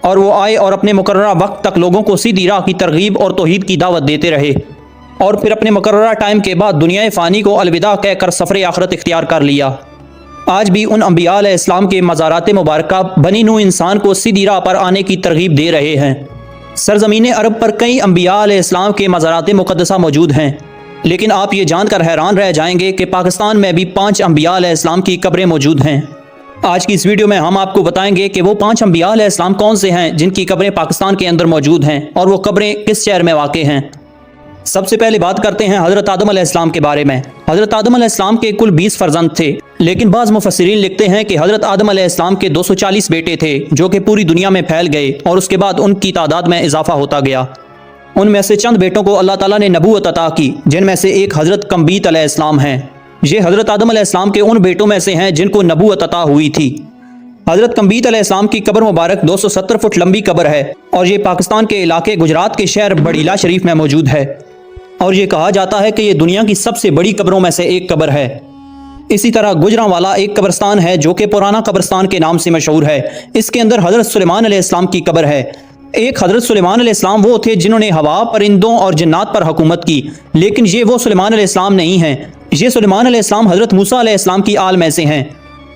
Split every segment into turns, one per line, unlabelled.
اور وہ آئے اور اپنے مقررہ وقت تک لوگوں کو سیدھی راہ کی ترغیب اور توحید کی دعوت دیتے رہے، اور پھر اپنے مقررہ ٹائم کے بعد دنیا فانی کو الوداع کہہ کر سفر آخرت اختیار کر لیا۔ آج بھی ان انبیاء علیہ السلام کے مزارات مبارکہ بنی نوع انسان کو سیدھی راہ پر آنے کی ترغیب دے رہے ہیں۔ سرزمین عرب پر کئی انبیاء علیہ السلام کے مزارات مقدسہ موجود ہیں، لیکن آپ یہ جان کر حیران رہ جائیں گے کہ پاکستان میں بھی 5 انبیاء علیہ السلام کی قبریں موجود ہیں۔ آج کی اس ویڈیو میں ہم آپ کو بتائیں گے کہ وہ 5 انبیاء علیہ السلام کون سے ہیں جن کی قبریں پاکستان کے اندر موجود ہیں، اور وہ قبریں کس شہر میں واقع ہیں۔ سب سے پہلے بات کرتے ہیں حضرت آدم علیہ السلام کے بارے میں۔ حضرت آدم علیہ السلام کے کل 20 فرزند تھے، لیکن بعض مفسرین لکھتے ہیں کہ حضرت آدم علیہ السلام کے 240 بیٹے تھے جو کہ پوری دنیا میں پھیل گئے، اور اس کے بعد ان کی تعداد میں اضافہ ہوتا گیا۔ ان میں سے چند بیٹوں کو اللہ تعالیٰ نے نبوت عطا کی، جن میں سے ایک حضرت کمبیت علیہ السلام ہیں۔ یہ حضرت آدم علیہ السلام کے ان بیٹوں میں سے ہیں جن کو نبوت عطا ہوئی تھی۔ حضرت کمبیت علیہ السلام کی قبر مبارک 270 فٹ لمبی قبر ہے، اور یہ پاکستان کے علاقے گجرات کے شہر بڑیلا شریف میں موجود ہے، اور یہ کہا جاتا ہے کہ یہ دنیا کی سب سے بڑی قبروں میں سے ایک قبر ہے۔ اسی طرح گجرانوالا ایک قبرستان ہے جو کہ پرانا قبرستان کے نام سے مشہور ہے۔ اس کے اندر حضرت سلیمان علیہ السلام کی قبر ہے۔ ایک حضرت سلیمان علیہ السلام وہ تھے جنہوں نے ہوا، پرندوں اور جنات پر حکومت کی، لیکن یہ وہ سلیمان علیہ السلام نہیں ہیں۔ یہ سلیمان علیہ السلام حضرت موسیٰ علیہ السلام کی آل میں سے ہیں۔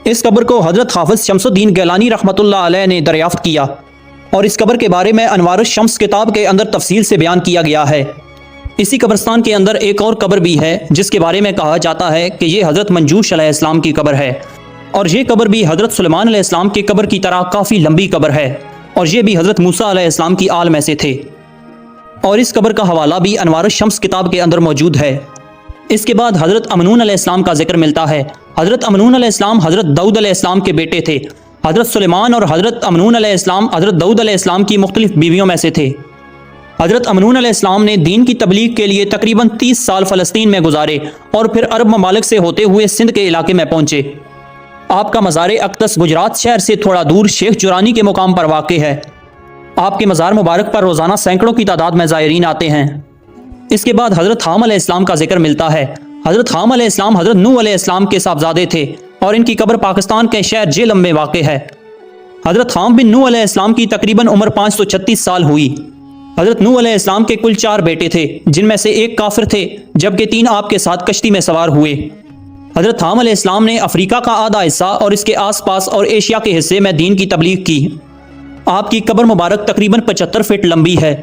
اس قبر کو حضرت حافظ شمس الدین گیلانی رحمۃ اللہ علیہ نے دریافت کیا، اور اس قبر کے بارے میں انوار الشمس کتاب کے اندر تفصیل سے بیان کیا گیا ہے۔ اسی قبرستان کے اندر ایک اور قبر بھی ہے جس کے بارے میں کہا جاتا ہے کہ یہ حضرت منجوش علیہ السلام کی قبر ہے، اور یہ قبر بھی حضرت سلیمان علیہ السلام کی قبر کی طرح کافی لمبی قبر ہے، اور یہ بھی حضرت موسیٰ علیہ السلام کی آل میں سے تھے، اور اس قبر کا حوالہ بھی انوار الشمس کتاب کے اندر موجود ہے۔ اس کے بعد حضرت امنون علیہ السلام کا ذکر ملتا ہے۔ حضرت امنون علیہ السلام حضرت داؤد علیہ السلام کے بیٹے تھے۔ حضرت سلیمان اور حضرت امنون علیہ السلام حضرت داؤد علیہ السلام کی مختلف بیویوں میں سے تھے۔ حضرت امنون علیہ السلام نے دین کی تبلیغ کے لیے تقریباً 30 سال فلسطین میں گزارے، اور پھر عرب ممالک سے ہوتے ہوئے سندھ کے علاقے میں پہنچے۔ آپ کا مزار اقدس گجرات شہر سے تھوڑا دور شیخ جورانی کے مقام پر واقع ہے۔ آپ کے مزار مبارک پر روزانہ سینکڑوں کی تعداد میں زائرین آتے ہیں۔ اس کے بعد حضرت حام علیہ السلام کا ذکر ملتا ہے۔ حضرت حام علیہ السلام حضرت نوح علیہ السلام کے صاحبزادے تھے، اور ان کی قبر پاکستان کے شہر جہلم میں واقع ہے۔ حضرت حام بن نوح علیہ السلام کی تقریباً عمر 536 سال ہوئی۔ حضرت نوح علیہ السلام کے کل 4 بیٹے تھے، جن میں سے ایک کافر تھے، جبکہ 3 آپ کے ساتھ کشتی میں سوار ہوئے۔ حضرت حام علیہ السلام نے افریقہ کا آدھا حصہ اور اس کے آس پاس اور ایشیا کے حصے میں دین کی تبلیغ کی۔ آپ کی قبر مبارک تقریباً 75 فٹ لمبی ہے۔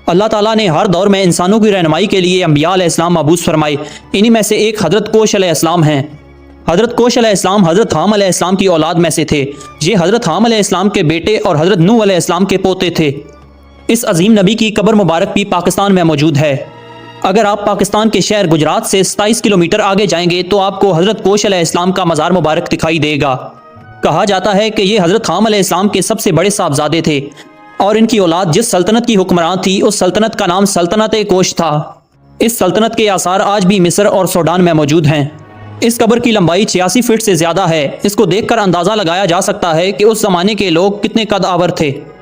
اللہ تعالیٰ نے ہر دور میں انسانوں کی رہنمائی کے لیے انبیاء علیہ السلام مبعوث فرمائے۔ انہی میں سے ایک حضرت کوش علیہ السلام ہیں۔ حضرت کوش علیہ السلام حضرت حام علیہ السلام کی اولاد میں سے تھے۔ یہ حضرت حام علیہ السلام کے بیٹے اور حضرت نوح علیہ السلام کے پوتے تھے۔ اس عظیم نبی کی قبر مبارک بھی پاکستان میں موجود ہے۔ اگر آپ پاکستان کے شہر گجرات سے 27 کلومیٹر آگے جائیں گے تو آپ کو حضرت کوش علیہ السلام کا مزار مبارک دکھائی دے گا۔ کہا جاتا ہے کہ یہ حضرت حام علیہ السلام کے سب سے بڑے صاحبزادے تھے، اور ان کی اولاد جس سلطنت کی حکمران تھی اس سلطنت کا نام سلطنت کوش تھا۔ اس سلطنت کے آثار آج بھی مصر اور سوڈان میں موجود ہیں۔ اس قبر کی لمبائی 86 فٹ سے زیادہ ہے۔ اس کو دیکھ کر اندازہ لگایا جا سکتا ہے کہ اس زمانے کے لوگ کتنے قد آور تھے۔